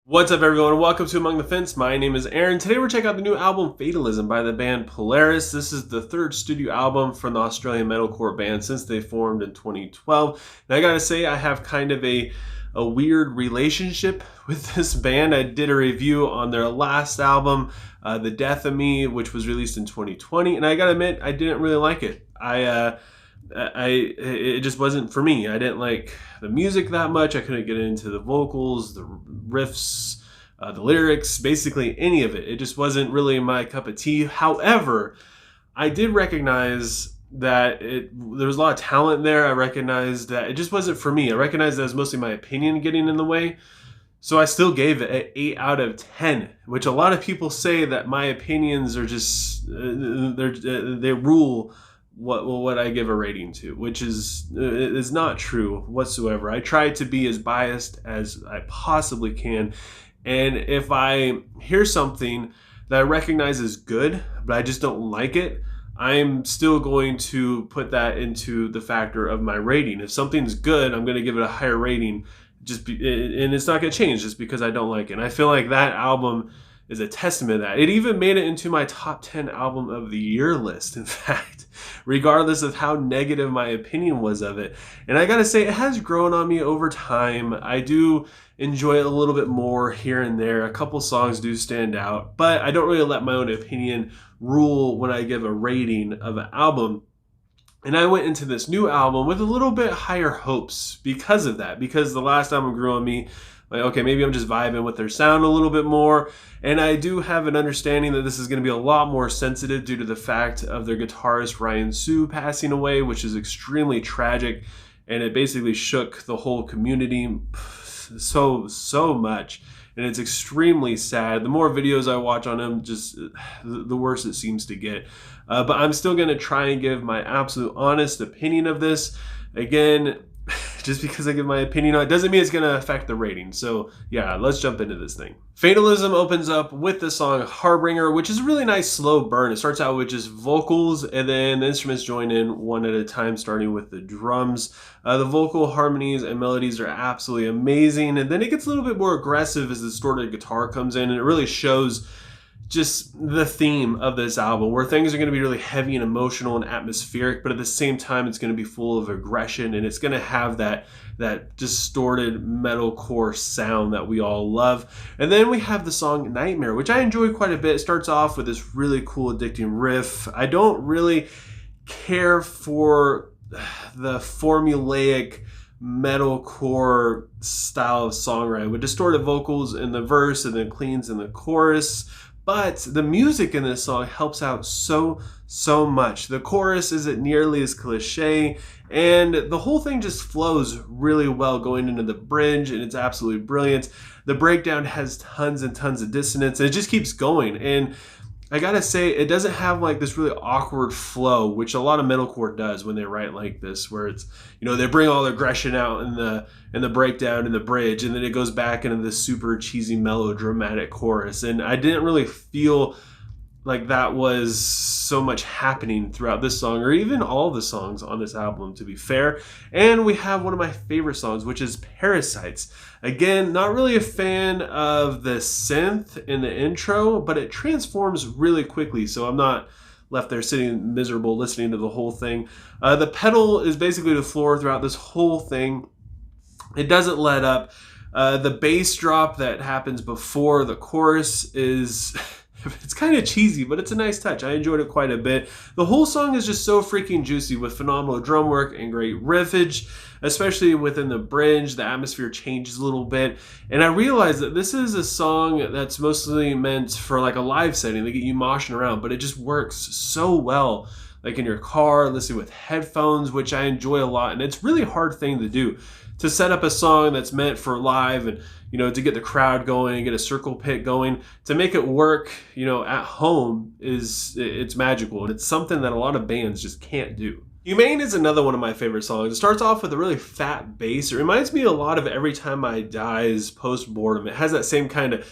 What's up, everyone? Welcome to Among the Fence. My name is Aaron. Today we're checking out the new album Fatalism by the band Polaris. This is the third studio album from the Australian metalcore band since they formed in 2012. And I gotta say, I have kind of a weird relationship with this band. I did a review on their last album, The Death of Me, which was released in 2020, and I gotta admit, I didn't really like it. It just wasn't for me. I didn't like the music that much. I couldn't get into the vocals, the riffs, the lyrics, basically any of it. It just wasn't really my cup of tea. However, I did recognize that there was a lot of talent there. I recognized that it just wasn't for me. I recognized that it was mostly my opinion getting in the way. So I still gave it an 8 out of 10, which a lot of people say that my opinions are just, they rule what I give a rating to, which is not true whatsoever. I try to be as biased as I possibly can, and if I hear something that I recognize is good, but I just don't like it, I'm still going to put that into the factor of my rating. If something's good, I'm going to give it a higher rating, and it's not going to change just because I don't like it. And I feel like that album is a testament to that. It even made it into my top 10 album of the year list, in fact, regardless of how negative my opinion was of it. And I gotta say, it has grown on me over time. I do enjoy it a little bit more here and there. A couple songs do stand out, but I don't really let my own opinion rule when I give a rating of an album. And I went into this new album with a little bit higher hopes because of that, because the last album grew on me. Like, okay, maybe I'm just vibing with their sound a little bit more. And I do have an understanding that this is going to be a lot more sensitive due to the fact of their guitarist Ryan Sue passing away, which is extremely tragic. And it basically shook the whole community so much. And it's extremely sad. The more videos I watch on him, just the worse it seems to get. But I'm still going to try and give my absolute honest opinion of this. Again, just because I give my opinion on it doesn't mean it's going to affect the rating. So yeah, let's jump into this thing. Fatalism opens up with the song Harbinger, which is a really nice slow burn. It starts out with just vocals, and then the instruments join in one at a time, starting with the drums. The vocal harmonies and melodies are absolutely amazing, and then it gets a little bit more aggressive as the distorted guitar comes in, and it really shows just the theme of this album, where things are going to be really heavy and emotional and atmospheric, but at the same time it's going to be full of aggression, and it's going to have that distorted metalcore sound that we all love. And then we have the song Nightmare, which I enjoy quite a bit. It starts off with this really cool addicting riff. I don't really care for the formulaic metalcore style of songwriting with distorted vocals in the verse and then cleans in the chorus. But the music in this song helps out so much. The chorus isn't nearly as cliche, and the whole thing just flows really well going into the bridge, and it's absolutely brilliant. The breakdown has tons and tons of dissonance, and it just keeps going. And I gotta say, it doesn't have like this really awkward flow, which a lot of metalcore does when they write like this, where it's, you know, they bring all the aggression out in the breakdown in the bridge, and then it goes back into this super cheesy melodramatic chorus. And I didn't really feel like that was so much happening throughout this song, or even all the songs on this album, to be fair. And we have one of my favorite songs, which is Parasites. Again, not really a fan of the synth in the intro, but it transforms really quickly, so I'm not left there sitting miserable listening to the whole thing. The pedal is basically the floor throughout this whole thing. It doesn't let up. The bass drop that happens before the chorus is... it's kind of cheesy, but it's a nice touch. I enjoyed it quite a bit. The whole song is just so freaking juicy with phenomenal drum work and great riffage, especially within the bridge. The atmosphere changes a little bit. And I realized that this is a song that's mostly meant for like a live setting to get you moshing around, but it just works so well like in your car, listening with headphones, which I enjoy a lot. And it's a really hard thing to do, to set up a song that's meant for live and, you know, to get the crowd going and get a circle pit going, to make it work, you know, at home it's magical. And it's something that a lot of bands just can't do. Inhumane is another one of my favorite songs. It starts off with a really fat bass. It reminds me a lot of Every Time I Die's Post-Mortem. It has that same kind of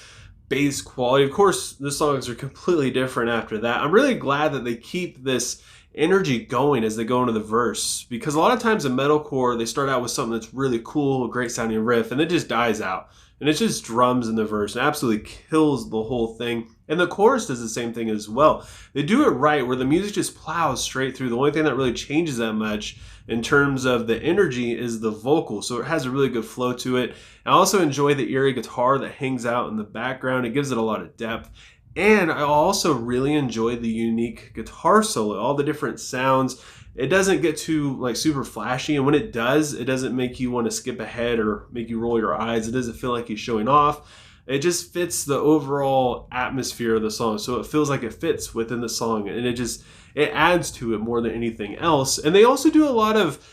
bass quality. Of course, the songs are completely different after that. I'm really glad that they keep this energy going as they go into the verse, because a lot of times in metalcore they start out with something that's really cool, a great sounding riff, and it just dies out. And it's just drums in the verse and absolutely kills the whole thing. And the chorus does the same thing as well. They do it right where the music just plows straight through. The only thing that really changes that much in terms of the energy is the vocal. So it has a really good flow to it. I also enjoy the eerie guitar that hangs out in the background. It gives it a lot of depth. And I also really enjoy the unique guitar solo, all the different sounds. It doesn't get too like super flashy, and when it does, it doesn't make you want to skip ahead or make you roll your eyes. It doesn't feel like he's showing off. It just fits the overall atmosphere of the song, so it feels like it fits within the song, and it adds to it more than anything else. And they also do a lot of,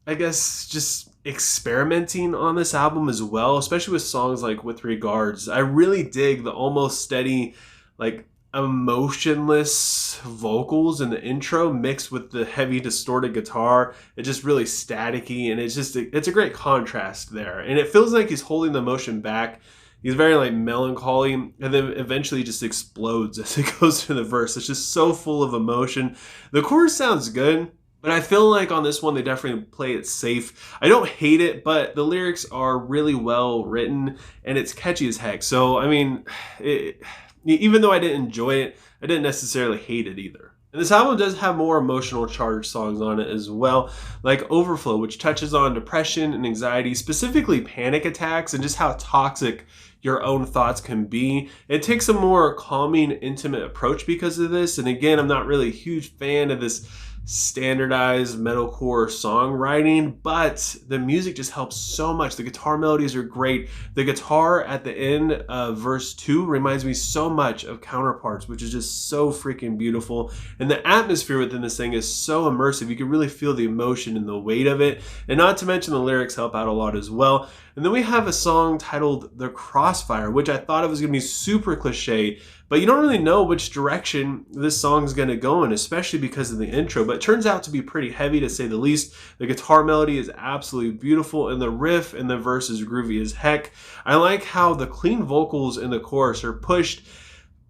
I guess, just experimenting on this album as well, especially with songs like With Regards. I really dig the almost steady, like emotionless vocals in the intro mixed with the heavy distorted guitar. It's just really staticky, and it's a great contrast there. And it feels like he's holding the emotion back. He's very like melancholy, and then eventually just explodes as it goes to the verse. It's just so full of emotion. The chorus sounds good, but I feel like on this one, they definitely play it safe. I don't hate it, but the lyrics are really well written, and it's catchy as heck. So, I mean, even though I didn't enjoy it, I didn't necessarily hate it either. And this album does have more emotional charged songs on it as well, like Overflow, which touches on depression and anxiety, specifically panic attacks, and just how toxic your own thoughts can be. It takes a more calming, intimate approach because of this. And again, I'm not really a huge fan of this standardized metalcore songwriting, but the music just helps so much. The guitar melodies are great. The guitar at the end of verse 2 reminds me so much of Counterparts, which is just so freaking beautiful. And the atmosphere within this thing is so immersive. You can really feel the emotion and the weight of it. And not to mention the lyrics help out a lot as well. And then we have a song titled The Crossfire, which I thought it was going to be super cliche, but you don't really know which direction this song's going to go in, especially because of the intro. But it turns out to be pretty heavy, to say the least. The guitar melody is absolutely beautiful, and the riff and the verse is groovy as heck. I like how the clean vocals in the chorus are pushed.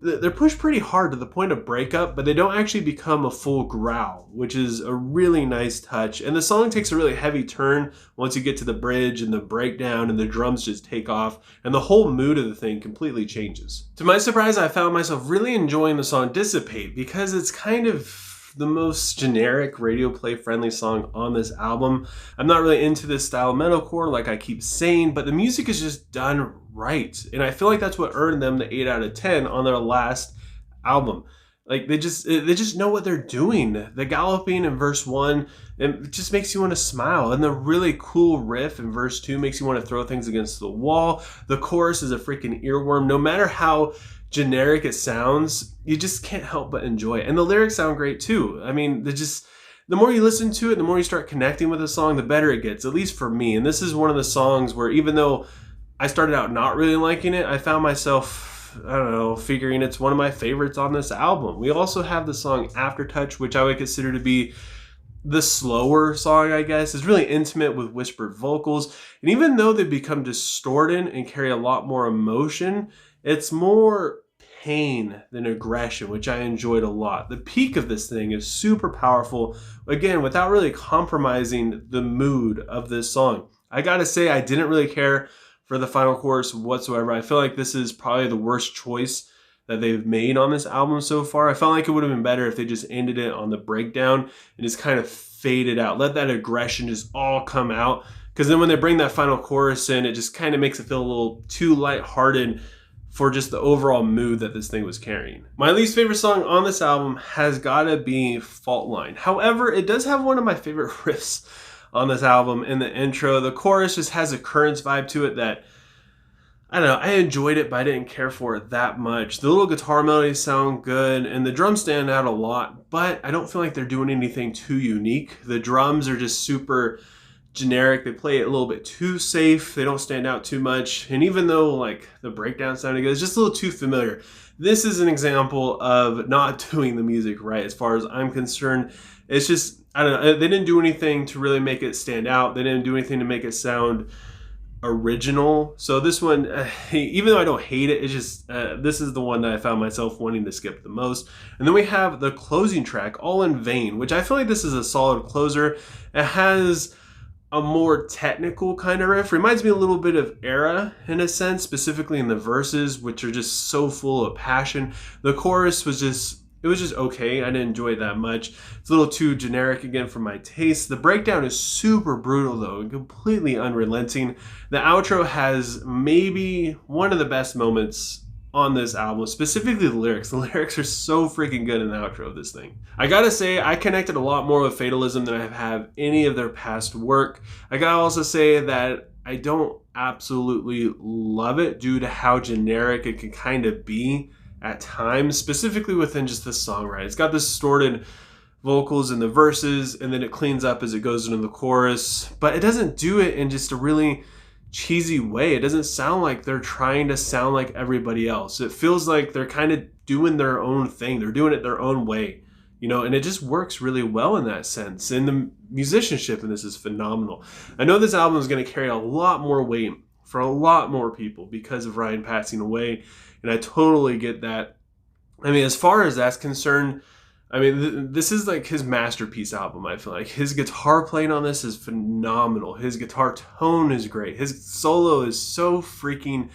They're pushed pretty hard to the point of breakup, but they don't actually become a full growl, which is a really nice touch. And the song takes a really heavy turn once you get to the bridge and the breakdown, and the drums just take off, and the whole mood of the thing completely changes. To my surprise, I found myself really enjoying the song Dissipate because it's kind of the most generic radio play friendly song on this album. I'm not really into this style of metalcore like I keep saying, but the music is just done right. And I feel like that's what earned them the 8 out of 10 on their last album. Like they just know what they're doing. The galloping in verse 1, it just makes you want to smile. And the really cool riff in verse 2 makes you want to throw things against the wall. The chorus is a freaking earworm. No matter how generic it sounds, you just can't help but enjoy it. And the lyrics sound great too. I mean, the more you listen to it, the more you start connecting with the song, the better it gets, at least for me. And this is one of the songs where even though I started out not really liking it, I found myself, I don't know, figuring it's one of my favorites on this album. We also have the song Aftertouch, which I would consider to be the slower song, I guess. It's really intimate with whispered vocals. And even though they become distorted and carry a lot more emotion, it's more pain than aggression, which I enjoyed a lot. The peak of this thing is super powerful, again, without really compromising the mood of this song. I gotta say, I didn't really care for the final chorus whatsoever. I feel like this is probably the worst choice that they've made on this album so far. I felt like it would have been better if they just ended it on the breakdown and just kind of faded out. Let that aggression just all come out. Because then when they bring that final chorus in, it just kind of makes it feel a little too lighthearted for just the overall mood that this thing was carrying. My least favorite song on this album has gotta be Fault Line. However, it does have one of my favorite riffs on this album in the intro. The chorus just has a Currents vibe to it that, I don't know, I enjoyed it, but I didn't care for it that much. The little guitar melodies sound good, and the drums stand out a lot, but I don't feel like they're doing anything too unique. The drums are just super generic. They play it a little bit too safe. They don't stand out too much. And even though like the breakdown sounded good, it's just a little too familiar. This is an example of not doing the music right as far as I'm concerned. It's just, I don't know, they didn't do anything to really make it stand out. They didn't do anything to make it sound original. So this one, even though I don't hate it, it's just, this is the one that I found myself wanting to skip the most. And then we have the closing track, All in Vain, which I feel like this is a solid closer. It has a more technical kind of riff. Reminds me a little bit of Era in a sense, specifically in the verses, which are just so full of passion. The chorus was just, it was just okay. I didn't enjoy it that much. It's a little too generic again for my taste. The breakdown is super brutal though, and completely unrelenting. The outro has maybe one of the best moments on this album, specifically the lyrics. The lyrics are so freaking good in the outro of this thing. I gotta say, I connected a lot more with Fatalism than I have any of their past work. I gotta also say that I don't absolutely love it due to how generic it can kind of be at times, specifically within just the songwriting. It's got distorted vocals in the verses, and then it cleans up as it goes into the chorus, but it doesn't do it in just a really cheesy way. It doesn't sound like they're trying to sound like everybody else. It feels like they're kind of doing their own thing. They're doing it their own way, you know, and it just works really well in that sense. And the musicianship in this is phenomenal. I know this album is going to carry a lot more weight for a lot more people because of Ryan passing away, and I totally get that. I mean, as far as that's concerned, I mean, this is like his masterpiece album, I feel like. His guitar playing on this is phenomenal. His guitar tone is great. His solo is so freaking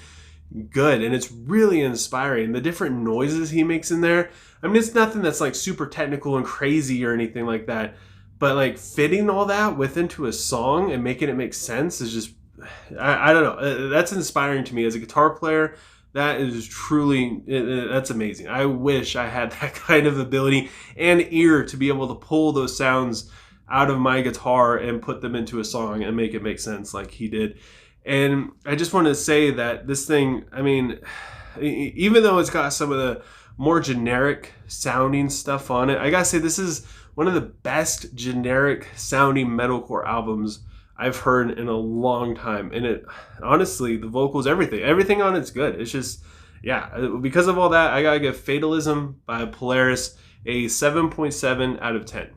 good, and it's really inspiring. The different noises he makes in there, I mean, it's nothing that's like super technical and crazy or anything like that, but like fitting all that into a song and making it make sense is just, I don't know. That's inspiring to me as a guitar player. That is truly, that's amazing. I wish I had that kind of ability and ear to be able to pull those sounds out of my guitar and put them into a song and make it make sense like he did. And I just want to say that this thing, I mean, even though it's got some of the more generic sounding stuff on it, I gotta say this is one of the best generic sounding metalcore albums I've heard in a long time. And it, honestly, the vocals, everything on it's good. It's just, yeah, because of all that, I gotta give Fatalism by Polaris a 7.7 out of 10.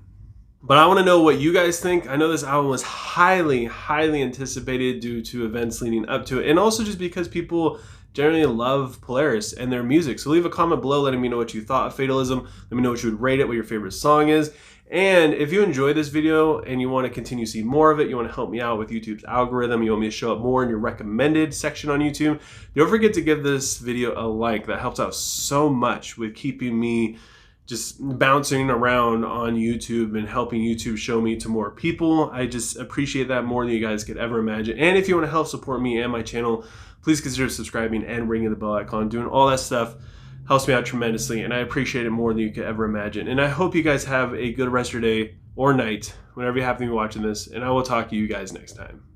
But I want to know what you guys think. I know this album was highly, highly anticipated due to events leading up to it, and also just because people generally love Polaris and their music. So leave a comment below letting me know what you thought of Fatalism. Let me know what you would rate it, what your favorite song is. And if you enjoyed this video and you want to continue seeing more of it, you want to help me out with YouTube's algorithm, you want me to show up more in your recommended section on YouTube, don't forget to give this video a like. That helps out so much with keeping me just bouncing around on YouTube and helping YouTube show me to more people. I just appreciate that more than you guys could ever imagine. And if you want to help support me and my channel, please consider subscribing and ringing the bell icon. Doing all that stuff helps me out tremendously, and I appreciate it more than you could ever imagine. And I hope you guys have a good rest of your day or night, whenever you happen to be watching this, and I will talk to you guys next time.